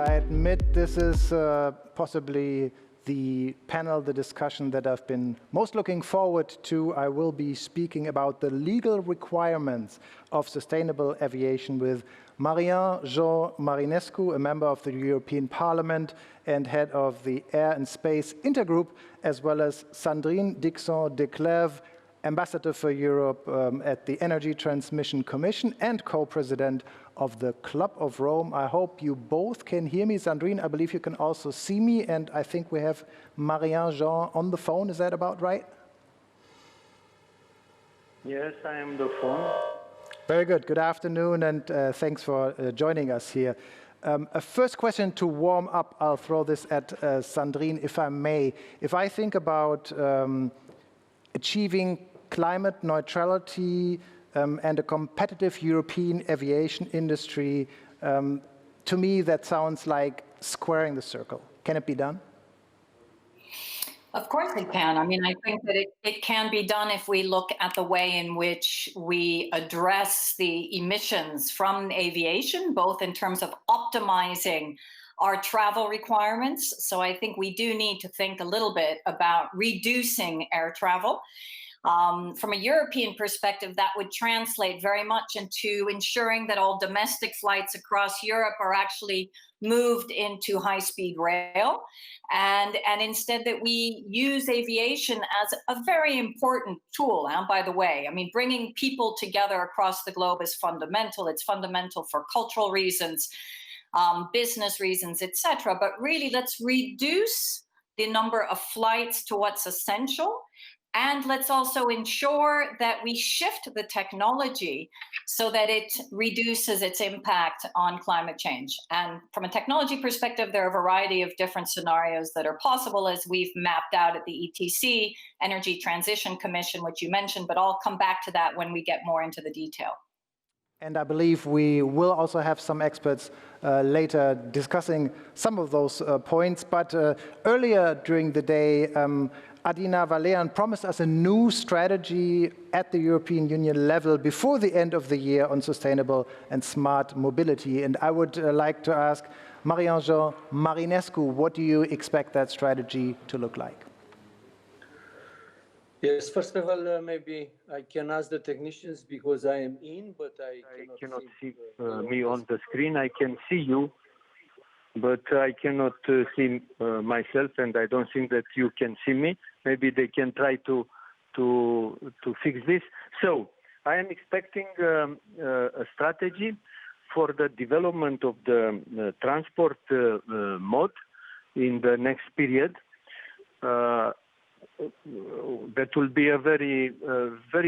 I admit this is possibly the panel, the discussion that I've been most looking forward to. I will be speaking about the legal requirements of sustainable aviation with Marian-Jean Marinescu, a member of the European Parliament and head of the Air and Space Intergroup, as well as Sandrine Dixson-Declève, Ambassador for Europe at the Energy Transmission Commission and co-president of the Club of Rome. I hope you both can hear me. Sandrine, I believe you can also see me, and I think we have Marian-Jean on the phone. Is that about right? Yes, I am the phone. Very good. Good afternoon, and thanks for joining us here. A first question to warm up, I'll throw this at Sandrine, if I may. If I think about achieving climate neutrality and a competitive European aviation industry, to me that sounds like squaring the circle. Can it be done? Of course it can. I mean, I think that it can be done if we look at the way in which we address the emissions from aviation, both in terms of optimizing our travel requirements. So I think we do need to think a little bit about reducing air travel. From a European perspective, that would translate very much into ensuring that all domestic flights across Europe are actually moved into high-speed rail, and instead that we use aviation as a very important tool. And by the way, I mean, bringing people together across the globe is fundamental. It's fundamental for cultural reasons, business reasons, etc. But really, let's reduce the number of flights to what's essential. And let's also ensure that we shift the technology so that it reduces its impact on climate change. And from a technology perspective, there are a variety of different scenarios that are possible, as we've mapped out at the ETC, Energy Transition Commission, which you mentioned, but I'll come back to that when we get more into the detail. And I believe we will also have some experts later discussing some of those points. But earlier during the day, Adina Valean promised us a new strategy at the European Union level before the end of the year on sustainable and smart mobility. And I would like to ask Marian-Jean Marinescu, what do you expect that strategy to look like? Yes, first of all, maybe I can ask the technicians because I am in, but I cannot see me on the screen. I can see you, but I cannot see myself, and I don't think that you can see me. Maybe they can try to fix this. So I am expecting a strategy for the development of the transport mode in the next period. That will be a very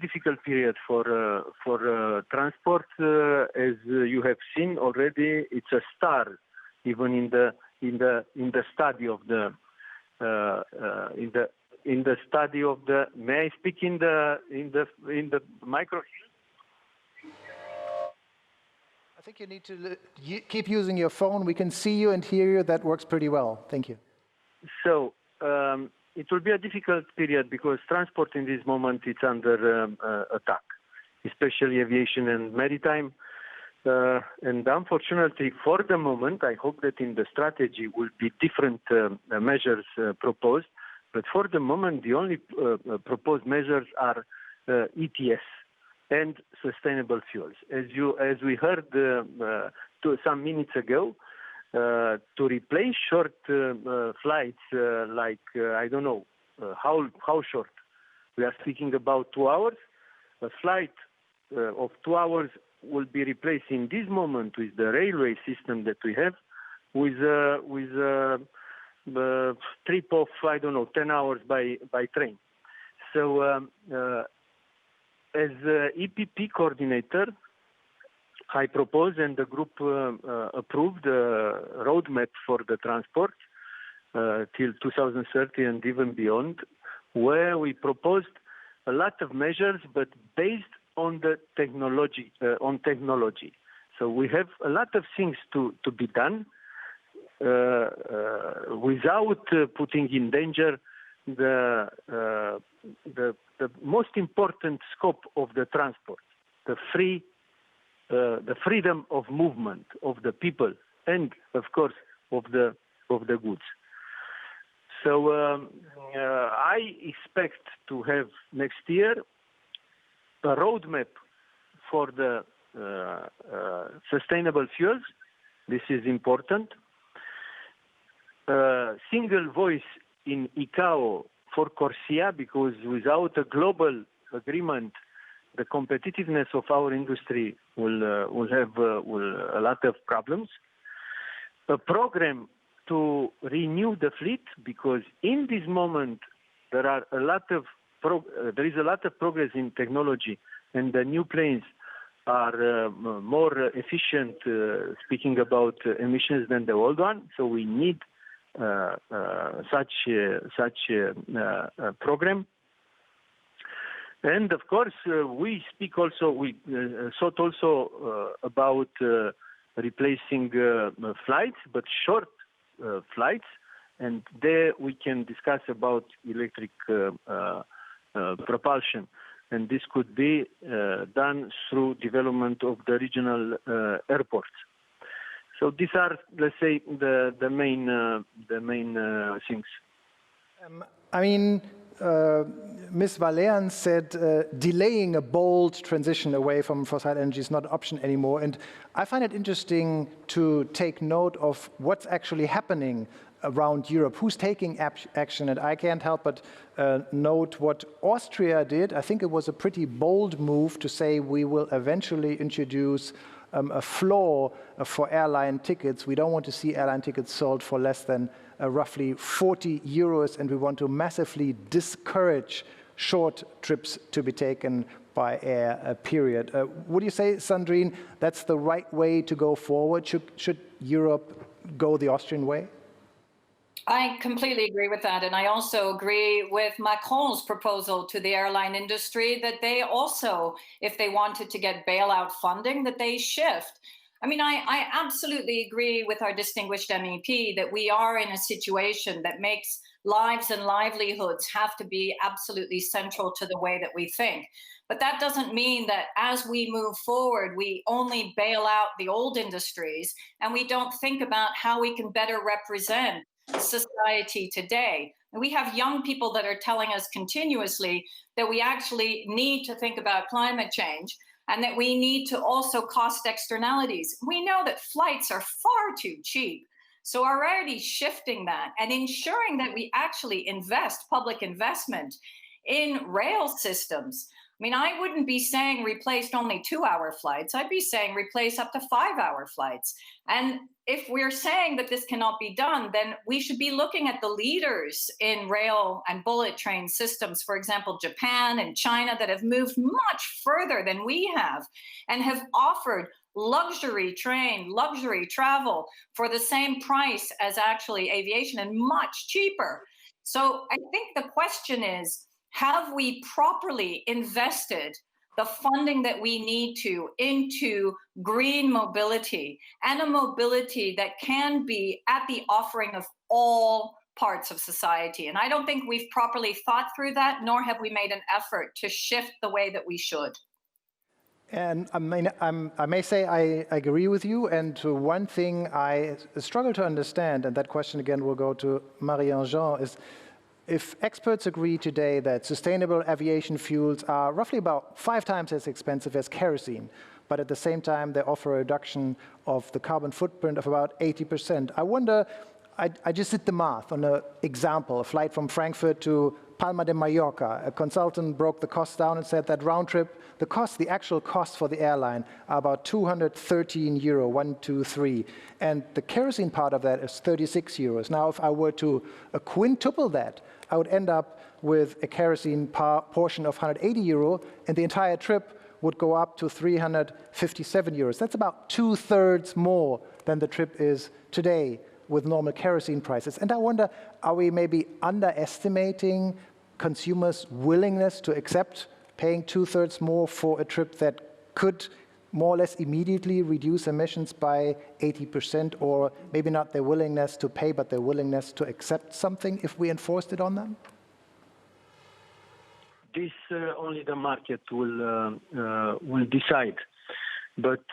difficult period for transport. As you have seen already, it's a star, even in the study of the study of the. May I speak in the micro? I think you need to keep using your phone. We can see you and hear you. That works pretty well. Thank you. So. It will be a difficult period because transport in this moment is under attack, especially aviation and maritime. And unfortunately, for the moment, I hope that in the strategy will be different measures proposed. But for the moment, the only proposed measures are ETS and sustainable fuels. As we heard some minutes ago, to replace short flights like, I don't know, how short? We are speaking about 2 hours. A flight of 2 hours will be replaced in this moment with the railway system that we have with a trip of, I don't know, 10 hours by train. So as EPP coordinator, I proposed and the group approved a roadmap for the transport till 2030 and even beyond, where we proposed a lot of measures, but based on the technology. So we have a lot of things to be done without putting in danger the most important scope of the transport, the freedom of movement of the people, and of course of the goods. So I expect to have next year a roadmap for the sustainable fuels. This is important. Single voice in ICAO for CORSIA, because without a global agreement, the competitiveness of our industry will have a lot of problems. A program to renew the fleet, because in this moment there is a lot of progress in technology, and the new planes are more efficient, speaking about emissions, than the old one. So we need such a program. And of course, we thought also about replacing flights, but short flights, and there we can discuss about electric propulsion. And this could be done through development of the regional airports. So these are, let's say, the main things. I mean, Ms. Valéan said delaying a bold transition away from fossil energy is not an option anymore. And I find it interesting to take note of what's actually happening around Europe, who's taking action. And I can't help but note what Austria did. I think it was a pretty bold move to say we will eventually introduce a floor for airline tickets. We don't want to see airline tickets sold for less than roughly 40 euros, and we want to massively discourage short trips to be taken by air, period. Would you say, Sandrine, that's the right way to go forward? Should Europe go the Austrian way? I completely agree with that. And I also agree with Macron's proposal to the airline industry that they also, if they wanted to get bailout funding, that they shift. I mean, I absolutely agree with our distinguished MEP that we are in a situation that makes lives and livelihoods have to be absolutely central to the way that we think. But that doesn't mean that as we move forward, we only bail out the old industries and we don't think about how we can better represent society today. And we have young people that are telling us continuously that we actually need to think about climate change and that we need to also cost externalities. We know that flights are far too cheap. So already shifting that and ensuring that we actually invest public investment in rail systems. I mean, I wouldn't be saying replace only 2-hour flights. I'd be saying replace up to 5-hour flights. And if we're saying that this cannot be done, then we should be looking at the leaders in rail and bullet train systems, for example, Japan and China, that have moved much further than we have and have offered luxury train, luxury travel for the same price as actually aviation and much cheaper. So I think the question is, have we properly invested the funding that we need to into green mobility and a mobility that can be at the offering of all parts of society? And I don't think we've properly thought through that, nor have we made an effort to shift the way that we should. And I mean, I may say I agree with you. And one thing I struggle to understand, and that question again will go to Marian-Jean, is if experts agree today that sustainable aviation fuels are roughly about 5 times as expensive as kerosene, but at the same time they offer a reduction of the carbon footprint of about 80%. I wonder, I just did the math on an example, a flight from Frankfurt to Palma de Mallorca. A consultant broke the cost down and said that round trip, the actual cost for the airline are about 213 euro, 123. And the kerosene part of that is 36 euros. Now, if I were to quintuple that, I would end up with a kerosene portion of 180 euro, and the entire trip would go up to 357 euros. That's about 2/3 more than the trip is today with normal kerosene prices. And I wonder, are we maybe underestimating consumers' willingness to accept paying 2/3 more for a trip that could more or less immediately reduce emissions by 80%, or maybe not their willingness to pay, but their willingness to accept something if we enforced it on them? This only the market will decide. But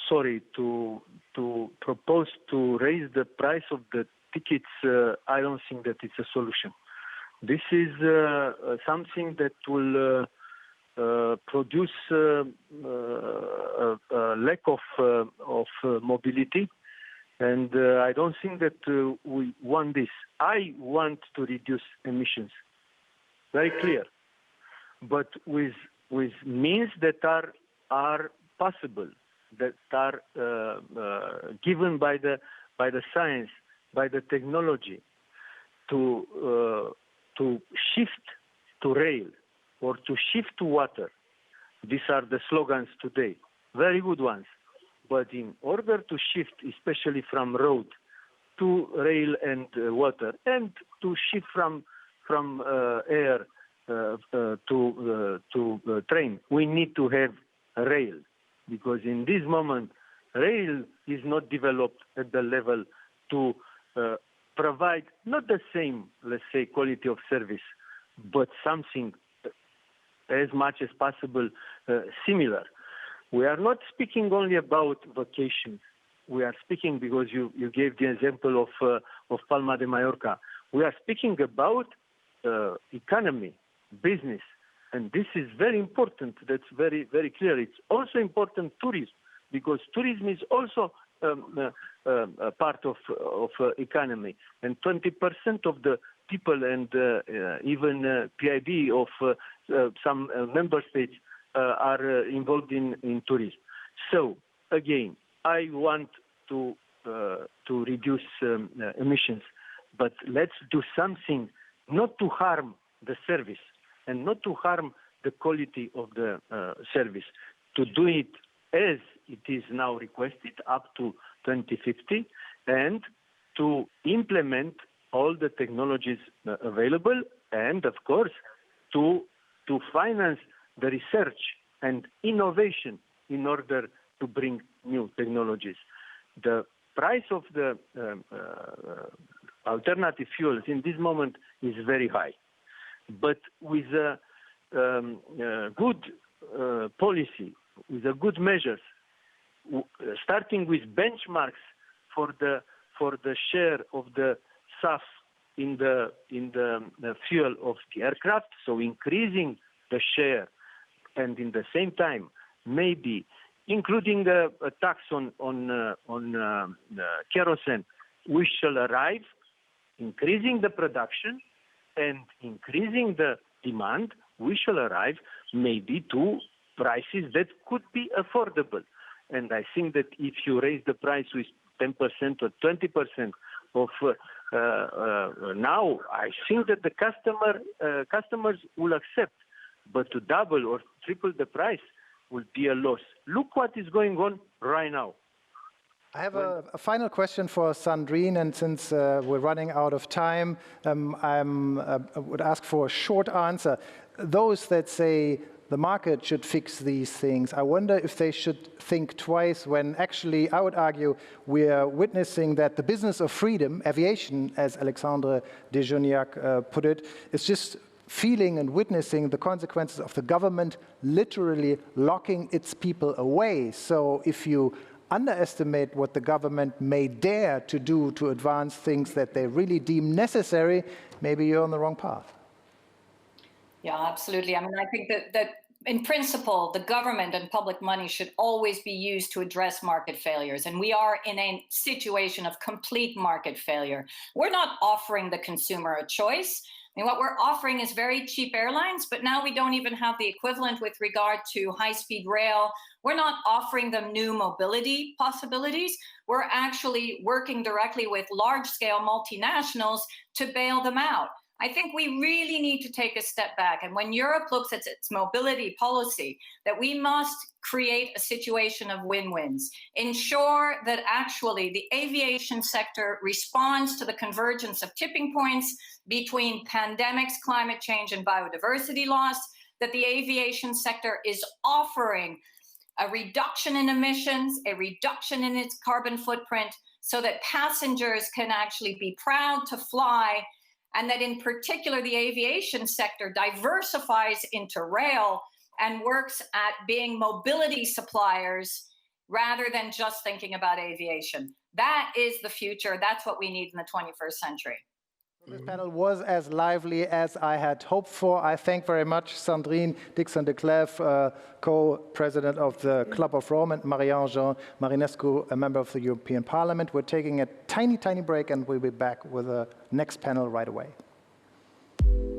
sorry, to propose to raise the price of the tickets, I don't think that it's a solution. This is something that will produce a lack of mobility, and I don't think that we want this. I want to reduce emissions, very clear, but with means that are possible, that are given by the science, by the technology, to shift to rail or to shift to water. These are the slogans today, very good ones. But in order to shift, especially from road to rail and water, and to shift from air to train, we need to have rail, because in this moment, rail is not developed at the level to provide not the same, let's say, quality of service, but something as much as possible similar. We are not speaking only about vacations. We are speaking, because you gave the example of Palma de Mallorca. We are speaking about economy, business, and this is very important. That's very, very clear. It's also important tourism, because tourism is also a part of economy, and 20% of the people and even PIB of some member states are involved in tourism. So again, I want to reduce emissions, but let's do something not to harm the service and not to harm the quality of the service. To do it as it is now requested up to 2050, and to implement all the technologies available, and of course to finance the research and innovation in order to bring new technologies. The price of the alternative fuels in this moment is very high, but with a good policy, with a good measures, starting with benchmarks for the share of the SAF in the fuel of the aircraft, so increasing the share, and in the same time maybe including a tax on kerosene, we shall arrive, increasing the production and increasing the demand, we shall arrive maybe to prices that could be affordable. And I think that if you raise the price with 10% or 20% of now, I think that the customers will accept. But to double or triple the price will be a loss. Look what is going on right now. I have a final question for Sandrine, and since we're running out of time, I would ask for a short answer. Those that say the market should fix these things, I wonder if they should think twice when actually, I would argue, we are witnessing that the business of freedom, aviation, as Alexandre de Joniac put it, is just feeling and witnessing the consequences of the government literally locking its people away. So if you underestimate what the government may dare to do to advance things that they really deem necessary, maybe you're on the wrong path. Yeah, absolutely. I mean, I think that in principle, the government and public money should always be used to address market failures. And we are in a situation of complete market failure. We're not offering the consumer a choice. I mean, what we're offering is very cheap airlines, but now we don't even have the equivalent with regard to high-speed rail. We're not offering them new mobility possibilities. We're actually working directly with large-scale multinationals to bail them out. I think we really need to take a step back. And when Europe looks at its mobility policy, that we must create a situation of win-wins, ensure that actually the aviation sector responds to the convergence of tipping points between pandemics, climate change, and biodiversity loss, that the aviation sector is offering a reduction in emissions, a reduction in its carbon footprint, so that passengers can actually be proud to fly, and that in particular the aviation sector diversifies into rail and works at being mobility suppliers rather than just thinking about aviation. That is the future. That's what we need in the 21st century. This panel was as lively as I had hoped for. I thank very much Sandrine Dixson-Declève, co-president of the Club of Rome, and Marian-Jean Marinescu, a member of the European Parliament. We're taking a tiny break and we'll be back with the next panel right away.